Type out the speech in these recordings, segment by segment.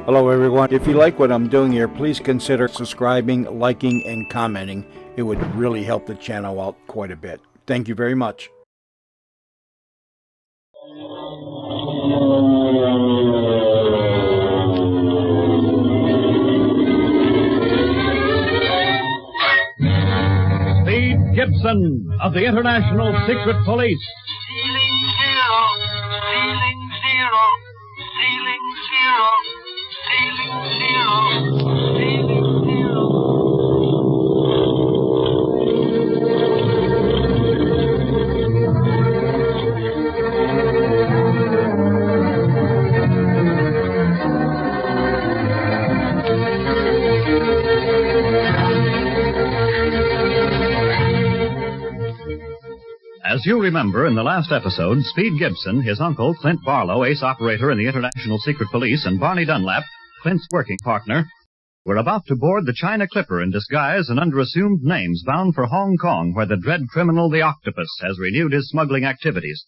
Hello everyone. If you like what I'm doing here, please consider subscribing, liking, and commenting. It would really help the channel out quite a bit. Thank you very much. Speed Gibson of the International Secret Police. Ceiling zero, ceiling zero, ceiling zero, ceiling zero, ceiling zero. As you remember, in the last episode, Speed Gibson, his uncle, Clint Barlow, ace operator in the International Secret Police, and Barney Dunlap, Clint's working partner, were about to board the China Clipper in disguise and under assumed names bound for Hong Kong, where the dread criminal, the Octopus, has renewed his smuggling activities.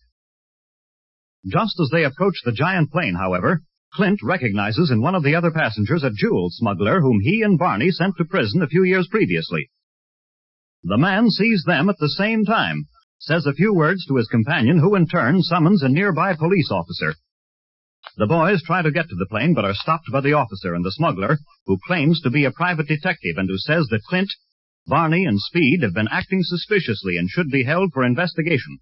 Just as they approach the giant plane, however, Clint recognizes in one of the other passengers a jewel smuggler whom he and Barney sent to prison a few years previously. The man sees them at the same time, says a few words to his companion, who in turn summons a nearby police officer. The boys try to get to the plane, but are stopped by the officer and the smuggler, who claims to be a private detective and who says that Clint, Barney, and Speed have been acting suspiciously and should be held for investigation.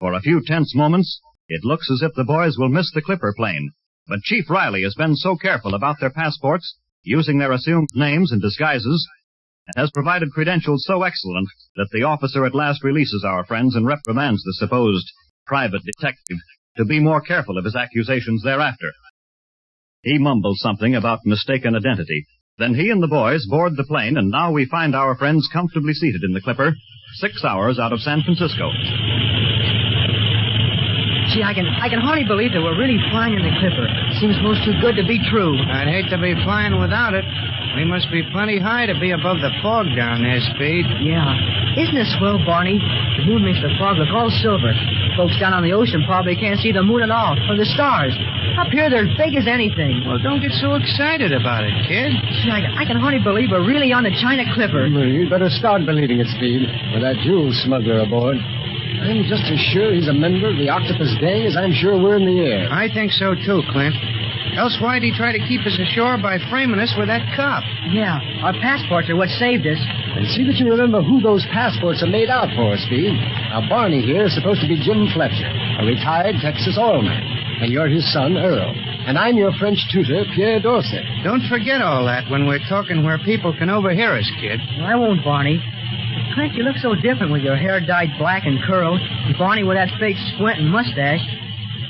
For a few tense moments, it looks as if the boys will miss the Clipper plane, but Chief Riley has been so careful about their passports, using their assumed names and disguises, and has provided credentials so excellent that the officer at last releases our friends and reprimands the supposed private detective to be more careful of his accusations thereafter. He mumbles something about mistaken identity. Then he and the boys board the plane, and now we find our friends comfortably seated in the Clipper, 6 hours out of San Francisco. Gee, I can hardly believe that we're really flying in the Clipper. Seems most too good to be true. I'd hate to be flying without it. We must be plenty high to be above the fog down there, Speed. Yeah. Isn't it swell, Barney? The moon makes the fog look all silver. Folks down on the ocean probably can't see the moon at all, or the stars. Up here, they're big as anything. Well, don't get so excited about it, kid. Gee, I can hardly believe we're really on the China Clipper. You'd better start believing it, Speed, with that jewel smuggler aboard. I'm just as sure he's a member of the Octopus gang as I'm sure we're in the air. I think so, too, Clint. Else why'd he try to keep us ashore by framing us with that cop? Yeah, our passports are what saved us. And see that you remember who those passports are made out for, Speed. Now, Barney here is supposed to be Jim Fletcher, a retired Texas oilman. And you're his son, Earl. And I'm your French tutor, Pierre Dorset. Don't forget all that when we're talking where people can overhear us, kid. I won't, Barney. Clint, you look so different with your hair dyed black and curled, and Barney with that fake squint and mustache.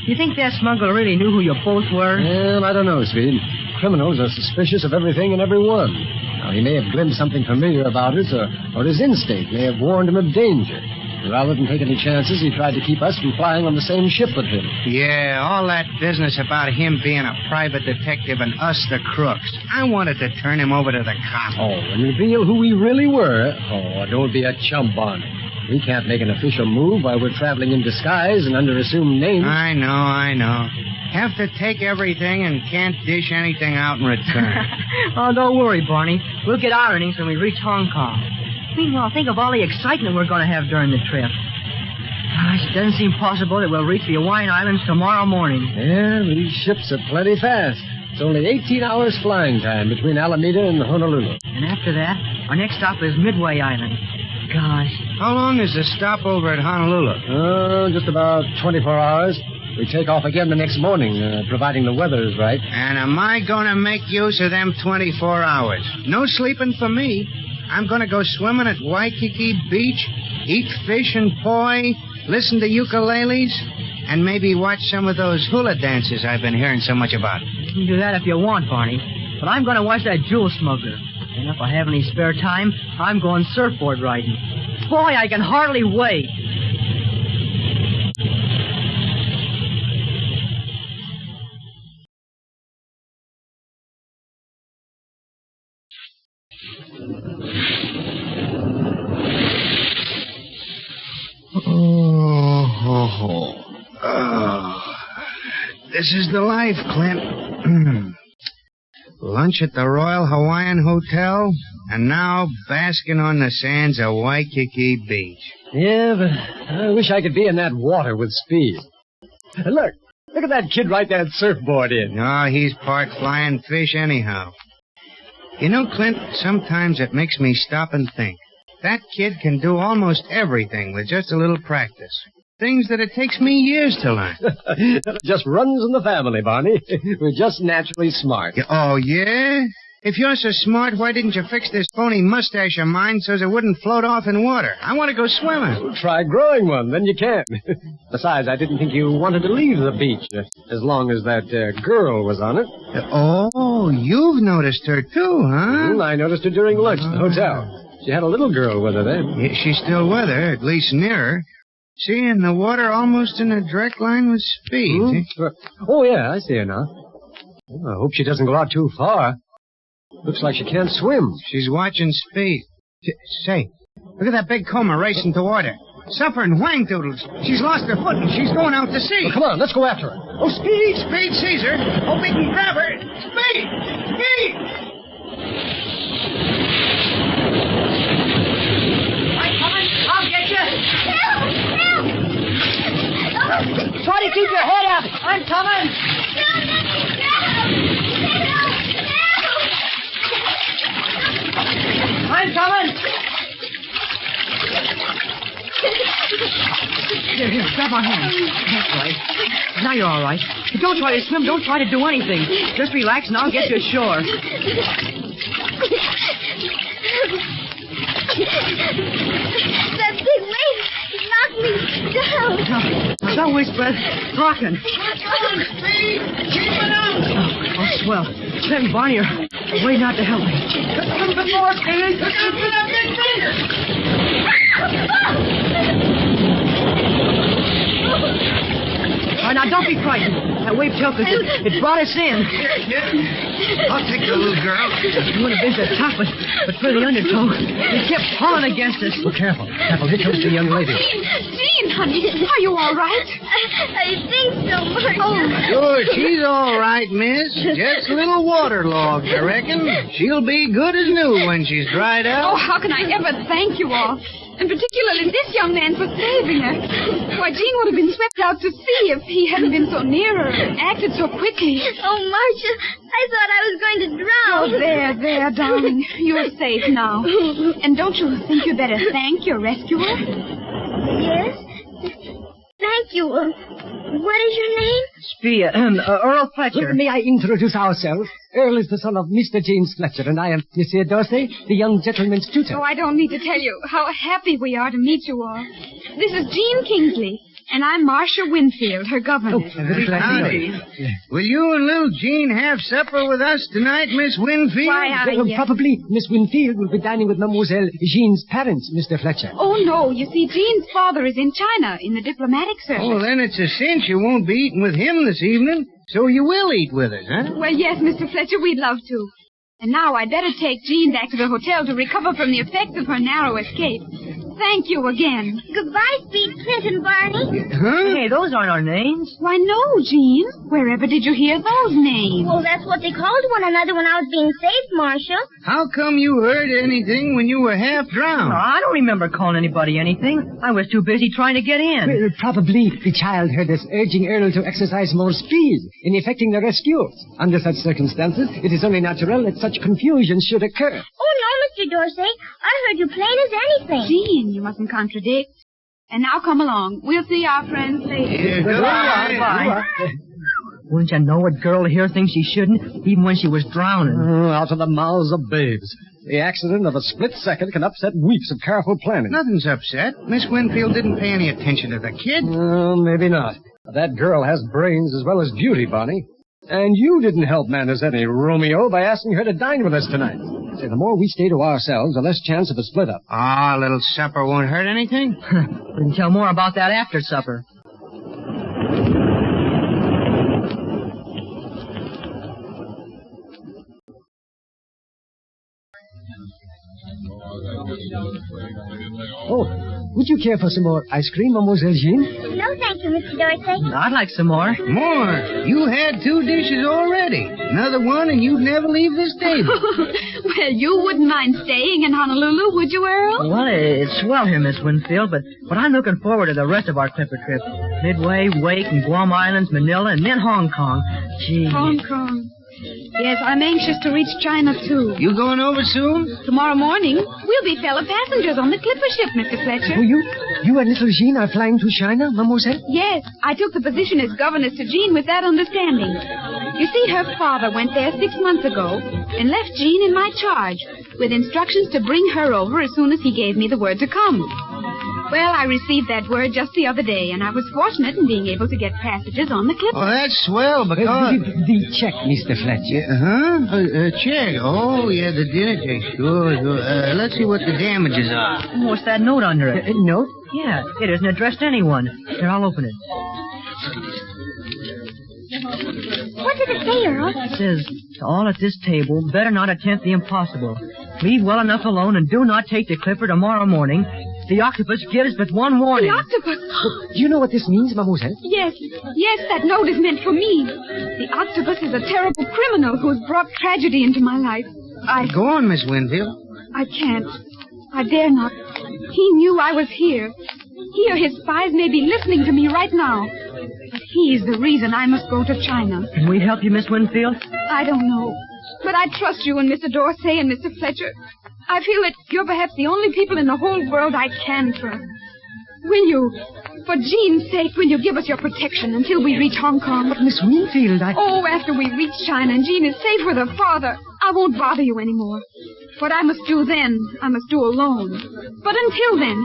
Do you think that smuggler really knew who you both were? Well, I don't know, Speed. Criminals are suspicious of everything and everyone. Now, he may have glimpsed something familiar about us, or his instinct may have warned him of danger. Rather than take any chances, he tried to keep us from flying on the same ship with him. Yeah, all that business about him being a private detective and us the crooks. I wanted to turn him over to the cops. Oh, and reveal who we really were? Oh, don't be a chump, Barney. We can't make an official move while we're traveling in disguise and under assumed names. I know. Have to take everything and can't dish anything out in return. Oh, don't worry, Barney. We'll get our earnings when we reach Hong Kong. Meanwhile, think of all the excitement we're going to have during the trip. Gosh, it doesn't seem possible that we'll reach the Hawaiian Islands tomorrow morning. Yeah, these ships are plenty fast. It's only 18 hours flying time between Alameda and Honolulu. And after that, our next stop is Midway Island. Gosh. How long is the stopover at Honolulu? Just about 24 hours. We take off again the next morning, providing the weather is right. And am I going to make use of them 24 hours? No sleeping for me. I'm going to go swimming at Waikiki Beach, eat fish and poi, listen to ukuleles, and maybe watch some of those hula dances I've been hearing so much about. You can do that if you want, Barney. But I'm going to watch that jewel smuggler. And if I have any spare time, I'm going surfboard riding. Boy, I can hardly wait. Oh. This is the life, Clint. lunch at the Royal Hawaiian Hotel, and now basking on the sands of Waikiki Beach. Yeah, but I wish I could be in that water with Speed. Look at that kid right there surfboard in. Oh, he's part flying fish anyhow. You know, Clint, sometimes it makes me stop and think. That kid can do almost everything with just a little practice. Things that it takes me years to learn. It just runs in the family, Barney. We're just naturally smart. Oh, yeah? If you're so smart, why didn't you fix this phony mustache of mine so it wouldn't float off in water? I want to go swimming. Try growing one, then you can. Besides, I didn't think you wanted to leave the beach as long as that girl was on it. Oh, you've noticed her too, huh? I noticed her during lunch at the hotel. She had a little girl with her then. Yeah, she's still with her, at least near her. See, in the water almost in a direct line with Speed. Oh, yeah, I see her now. Well, I hope she doesn't go out too far. Looks like she can't swim. She's watching Speed. Say, look at that big coma racing toward her. Suffering wang doodles. She's lost her foot and she's going out to sea. Well, come on, let's go after her. Oh, Speed! Speed sees her. Oh, we can grab her. Speed! Speed! I'm coming. I'll get you. Help! Help! Try to keep your head up. I'm coming. Help! I'm coming. Here, grab my hand. That's right. Now you're all right. Don't try to swim. Don't try to do anything. Just relax and I'll get you ashore. That big wave knocked me down. Now, don't whisper. It's rocking. Speed! Keep it up! Oh, swell. Clint and Barney are waiting out to help me. A little bit more, Speed! Look out for that big finger! All right, now don't be frightened. That wave tilted. It brought us in. I'll take the little girl. It would have been the top, but for the undertow, it kept pulling against us. Well, careful. Careful. Here comes the young lady. Jean, honey, are you all right? I think so, Marcia. Sure, she's all right, miss. Just a little waterlogged, I reckon. She'll be good as new when she's dried Oh, out. how can I ever thank you all? And particularly this young man for saving her. Why, Jean would have been swept out to sea if he hadn't been so near her and acted so quickly. Oh, Marcia, I thought I was going to drown. Oh, there, darling. You're safe now. And don't you think you'd better thank your rescuer? Yes? Thank you. What is your name? Earl Fletcher. May I introduce ourselves? Earl is the son of Mr. James Fletcher, and I am Monsieur Dorsey, the young gentleman's tutor. Oh, I don't need to tell you how happy we are to meet you all. This is Jean Kingsley, and I'm Marcia Winfield, her governess. Howdy. Will you and little Jean have supper with us tonight, Miss Winfield? Why, Probably Miss Winfield will be dining with Mademoiselle Jean's parents, Mr. Fletcher. Oh, no. You see, Jean's father is in China in the diplomatic service. Oh, then it's a cinch you won't be eating with him this evening. So you will eat with us, huh? Well, yes, Mr. Fletcher, we'd love to. And now I'd better take Jean back to the hotel to recover from the effects of her narrow escape. Thank you again. Goodbye, Speed, Clint, and Barney. Huh? Hey, those aren't our names. Why, no, Jean. Wherever did you hear those names? Oh, that's what they called one another when I was being saved, Marcia. How come you heard anything when you were half drowned? No, I don't remember calling anybody anything. I was too busy trying to get in. Well, probably the child heard us urging Earl to exercise more speed in effecting the rescue. Under such circumstances, it is only natural that such confusion should occur. Oh, no, Mr. Dorsey. I heard you plain as anything. Jean, you mustn't contradict. And now come along. We'll see our friends later. Bye. Wouldn't you know a girl here thinks she shouldn't, even when she was drowning? Out of the mouths of babes. The accident of a split second can upset weeks of careful planning. Nothing's upset. Miss Winfield didn't pay any attention to the kid. Maybe not. That girl has brains as well as beauty, Bonnie. And you didn't help matters any, Romeo, by asking her to dine with us tonight. Say, the more we stay to ourselves, the less chance of a split-up. Ah, a little supper won't hurt anything. We can tell more about that after supper. Oh, would you care for some more ice cream, Mademoiselle Jean? No, thank you, Mr. Dorsey. I'd like some more. More? You had 2 dishes already. Another one and you'd never leave this table. Well, you wouldn't mind staying in Honolulu, would you, Earl? Well, it's swell here, Miss Winfield, but I'm looking forward to the rest of our Clipper trip. Midway, Wake, and Guam Islands, Manila, and then Hong Kong. Gee. Hong Kong. Yes, I'm anxious to reach China, too. You going over soon? Tomorrow morning, we'll be fellow passengers on the clipper ship, Mr. Fletcher. Oh, you and little Jean are flying to China, Mademoiselle? Yes, I took the position as governess to Jean with that understanding. You see, her father went there 6 months ago and left Jean in my charge with instructions to bring her over as soon as he gave me the word to come. Well, I received that word just the other day, and I was fortunate in being able to get passages on the clipper. Oh, that's swell, because... The check, Mr. Fletcher. Check. Oh, yeah, the dinner check. Sure. Let's see what the damages are. What's that note under it? Note? Yeah, it isn't addressed to anyone. Here, I'll open it. What did it say, Earl? It says, to all at this table, better not attempt the impossible. Leave well enough alone and do not take the clipper tomorrow morning. The octopus gives but one warning. The octopus? Do you know what this means, Mademoiselle? Yes, that note is meant for me. The octopus is a terrible criminal who's brought tragedy into my life. Go on, Miss Winfield. I can't. I dare not. He knew I was here. Here, his spies may be listening to me right now. But he's the reason I must go to China. Can we help you, Miss Winfield? I don't know. But I trust you and Mr. Dorsey and Mr. Fletcher. I feel that you're perhaps the only people in the whole world I can trust. Will you, for Jean's sake, will you give us your protection until we reach Hong Kong? But, Miss Winfield, Oh, after we reach China and Jean is safe with her father, I won't bother you anymore. What I must do then, I must do alone. But until then,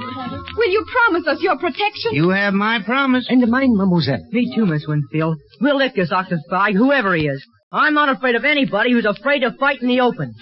will you promise us your protection? You have my promise. And mine, Mademoiselle. Me too, Miss Winfield. We'll lick this octopus spy, whoever he is. I'm not afraid of anybody who's afraid to fight in the open.